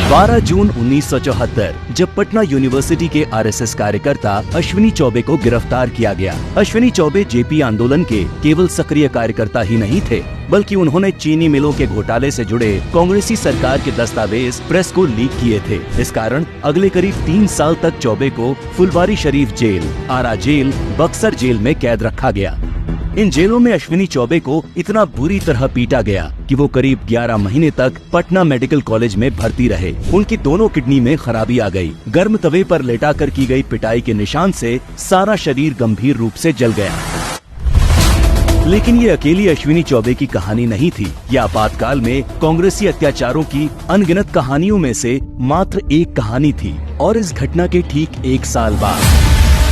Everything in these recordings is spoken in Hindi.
12 जून 1974 जब पटना यूनिवर्सिटी के आरएसएस कार्यकर्ता अश्विनी चौबे को गिरफ्तार किया गया। अश्विनी चौबे जेपी आंदोलन के केवल सक्रिय कार्यकर्ता ही नहीं थे, बल्कि उन्होंने चीनी मिलों के घोटाले से जुड़े कांग्रेसी सरकार के दस्तावेज प्रेस को लीक किए थे। इस कारण अगले करीब 3 साल तक चौबे को फुलवारी शरीफ जेल, आरा जेल, बक्सर जेल में कैद रखा गया। इन जेलों में अश्विनी चौबे को इतना बुरी तरह पीटा गया कि वो करीब 11 महीने तक पटना मेडिकल कॉलेज में भर्ती रहे। उनकी दोनों किडनी में खराबी आ गई। गर्म तवे पर लेटाकर की गई पिटाई के निशान से सारा शरीर गंभीर रूप से जल गया। लेकिन ये अकेली अश्विनी चौबे की कहानी नहीं थी। यह आपातकाल में कांग्रेसी अत्याचारों की अनगिनत कहानियों में से मात्र एक कहानी थी। और इस घटना के ठीक 1 साल बाद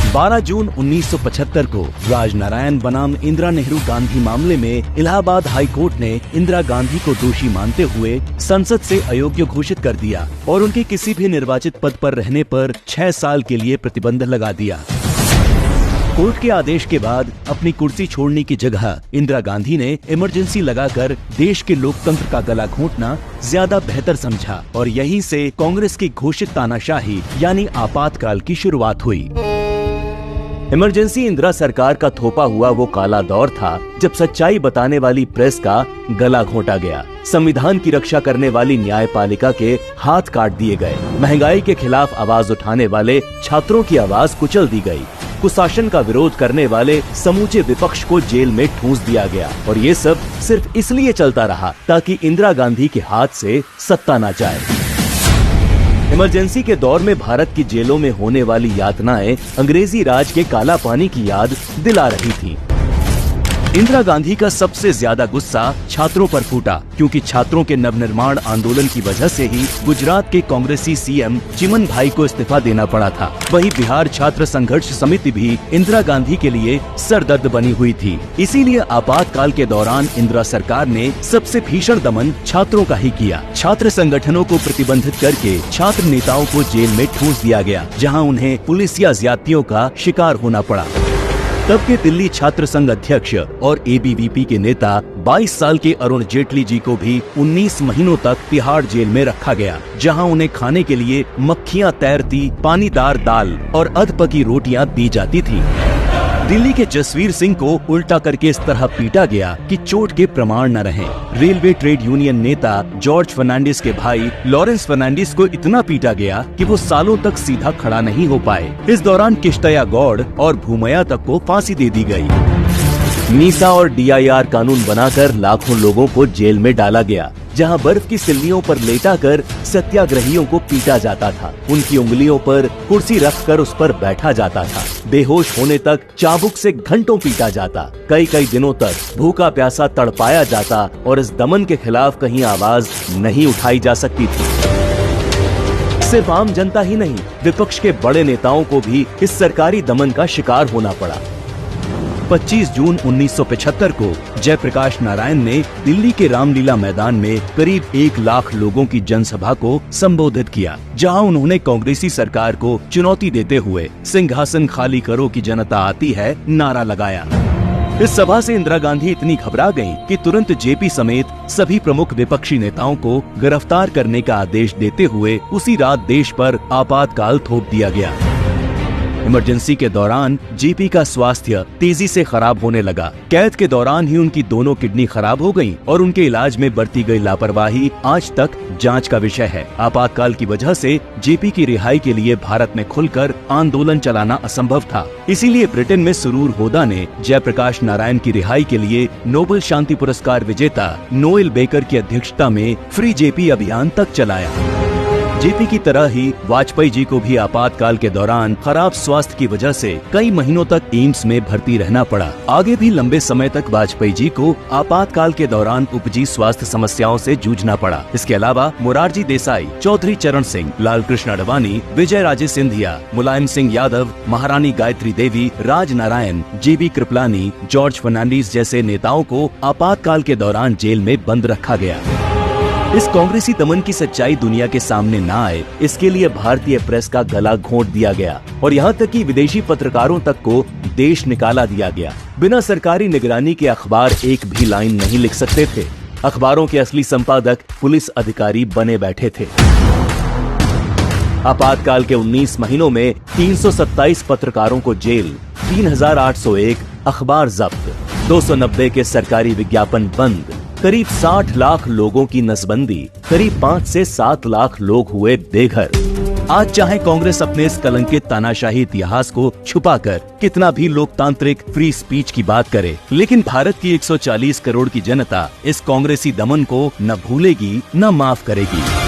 12 जून 1975 को राजनारायण बनाम इंदिरा नेहरू गांधी मामले में इलाहाबाद हाई कोर्ट ने इंदिरा गांधी को दोषी मानते हुए संसद से अयोग्य घोषित कर दिया और उनके किसी भी निर्वाचित पद पर रहने पर 6 साल के लिए प्रतिबंध लगा दिया। कोर्ट के आदेश के बाद अपनी कुर्सी छोड़ने की जगह इंदिरा गांधी ने इमरजेंसी लगाकर देश के लोकतंत्र का गला घोंटना ज्यादा बेहतर समझा और यहीं से कांग्रेस की घोषित तानाशाही यानी आपातकाल की शुरुआत हुई। इमरजेंसी इंदिरा सरकार का थोपा हुआ वो काला दौर था जब सच्चाई बताने वाली प्रेस का गला घोंटा गया, संविधान की रक्षा करने वाली न्यायपालिका के हाथ काट दिए गए, महंगाई के खिलाफ आवाज उठाने वाले छात्रों की आवाज कुचल दी गई, कुशासन का विरोध करने वाले समूचे विपक्ष को जेल में ठूंस दिया गया। और ये सब सिर्फ इसलिए चलता रहा ताकि इंदिरा गांधी के हाथ से सत्ता न जाए। इमरजेंसी के दौर में भारत की जेलों में होने वाली यातनाएं अंग्रेजी राज के काला पानी की याद दिला रही थी। इंदिरा गांधी का सबसे ज्यादा गुस्सा छात्रों पर फूटा, क्योंकि छात्रों के नवनिर्माण आंदोलन की वजह से ही गुजरात के कांग्रेसी सीएम चिमन भाई को इस्तीफा देना पड़ा था। वहीं बिहार छात्र संघर्ष समिति भी इंदिरा गांधी के लिए सरदर्द बनी हुई थी। इसीलिए आपातकाल के दौरान इंदिरा सरकार ने सबसे भीषण दमन छात्रों का ही किया। छात्र संगठनों को प्रतिबंधित करके छात्र नेताओं को जेल में ठूंस दिया गया, जहाँ उन्हें पुलिस या ज्यादतियों का शिकार होना पड़ा। तब के दिल्ली छात्र संघ अध्यक्ष और एबीवीपी के नेता 22 साल के अरुण जेटली जी को भी 19 महीनों तक तिहाड़ जेल में रखा गया, जहां उन्हें खाने के लिए मक्खियां तैरती पानीदार दाल और अधपकी रोटियां दी जाती थी। दिल्ली के जसवीर सिंह को उल्टा करके इस तरह पीटा गया कि चोट के प्रमाण न रहे। रेलवे ट्रेड यूनियन नेता जॉर्ज फर्नांडिस के भाई लॉरेंस फर्नांडिस को इतना पीटा गया कि वो सालों तक सीधा खड़ा नहीं हो पाए। इस दौरान किश्तया गौड़ और भूमया तक को फांसी दे दी गई। मीसा और डीआईआर कानून बनाकर लाखों लोगों को जेल में डाला गया, जहां बर्फ की सिल्लियों पर लेटाकर सत्याग्रहियों को पीटा जाता था। उनकी उंगलियों पर कुर्सी रखकर उस पर बैठा जाता था। बेहोश होने तक चाबुक से घंटों पीटा जाता। कई दिनों तक भूखा प्यासा तड़पाया जाता और इस दमन के खिलाफ कहीं आवाज नहीं उठाई जा सकती थी। सिर्फ आम जनता ही नहीं, विपक्ष के बड़े नेताओं को भी इस सरकारी दमन का शिकार होना पड़ा। 25 जून 1975 को जयप्रकाश नारायण ने दिल्ली के रामलीला मैदान में करीब 1 लाख लोगों की जनसभा को संबोधित किया, जहां उन्होंने कांग्रेसी सरकार को चुनौती देते हुए सिंहासन खाली करो की जनता आती है नारा लगाया। इस सभा से इंदिरा गांधी इतनी घबरा गईं कि तुरंत जेपी समेत सभी प्रमुख विपक्षी नेताओं को गिरफ्तार करने का आदेश देते हुए उसी रात देश पर आपातकाल थोप दिया गया। इमरजेंसी के दौरान जेपी का स्वास्थ्य तेजी से खराब होने लगा। कैद के दौरान ही उनकी दोनों किडनी खराब हो गईं और उनके इलाज में बरती गई लापरवाही आज तक जांच का विषय है। आपातकाल की वजह से जेपी की रिहाई के लिए भारत में खुलकर आंदोलन चलाना असंभव था। इसीलिए ब्रिटेन में सुरूर होदा ने जयप्रकाश नारायण की रिहाई के लिए नोबेल शांति पुरस्कार विजेता नोएल बेकर की अध्यक्षता में फ्री जेपी अभियान तक चलाया। जेपी की तरह ही वाजपेयी जी को भी आपातकाल के दौरान खराब स्वास्थ्य की वजह से कई महीनों तक एम्स में भर्ती रहना पड़ा। आगे भी लंबे समय तक वाजपेयी जी को आपातकाल के दौरान उपजी स्वास्थ्य समस्याओं से जूझना पड़ा। इसके अलावा मोरारजी देसाई, चौधरी चरण सिंह, लाल कृष्ण अडवाणी, विजय राजे सिंधिया, मुलायम सिंह यादव, महारानी गायत्री देवी, राज नारायण, जीबी कृपलानी, जॉर्ज फर्नांडिस जैसे नेताओं को आपातकाल के दौरान जेल में बंद रखा गया। इस कांग्रेसी दमन की सच्चाई दुनिया के सामने न आए, इसके लिए भारतीय प्रेस का गला घोंट दिया गया और यहाँ तक कि विदेशी पत्रकारों तक को देश निकाला दिया गया। बिना सरकारी निगरानी के अखबार एक भी लाइन नहीं लिख सकते थे। अखबारों के असली संपादक पुलिस अधिकारी बने बैठे थे। आपातकाल के 19 महीनों में 327 पत्रकारों को जेल, 3801 अखबार जब्त, 290 के सरकारी विज्ञापन बंद, करीब 60 लाख लोगों की नसबंदी, करीब 5 से 7 लाख लोग हुए बेघर। आज चाहे कांग्रेस अपने इस कलंकित तानाशाही इतिहास को छुपाकर कितना भी लोकतांत्रिक फ्री स्पीच की बात करे, लेकिन भारत की 140 करोड़ की जनता इस कांग्रेसी दमन को न भूलेगी न माफ करेगी।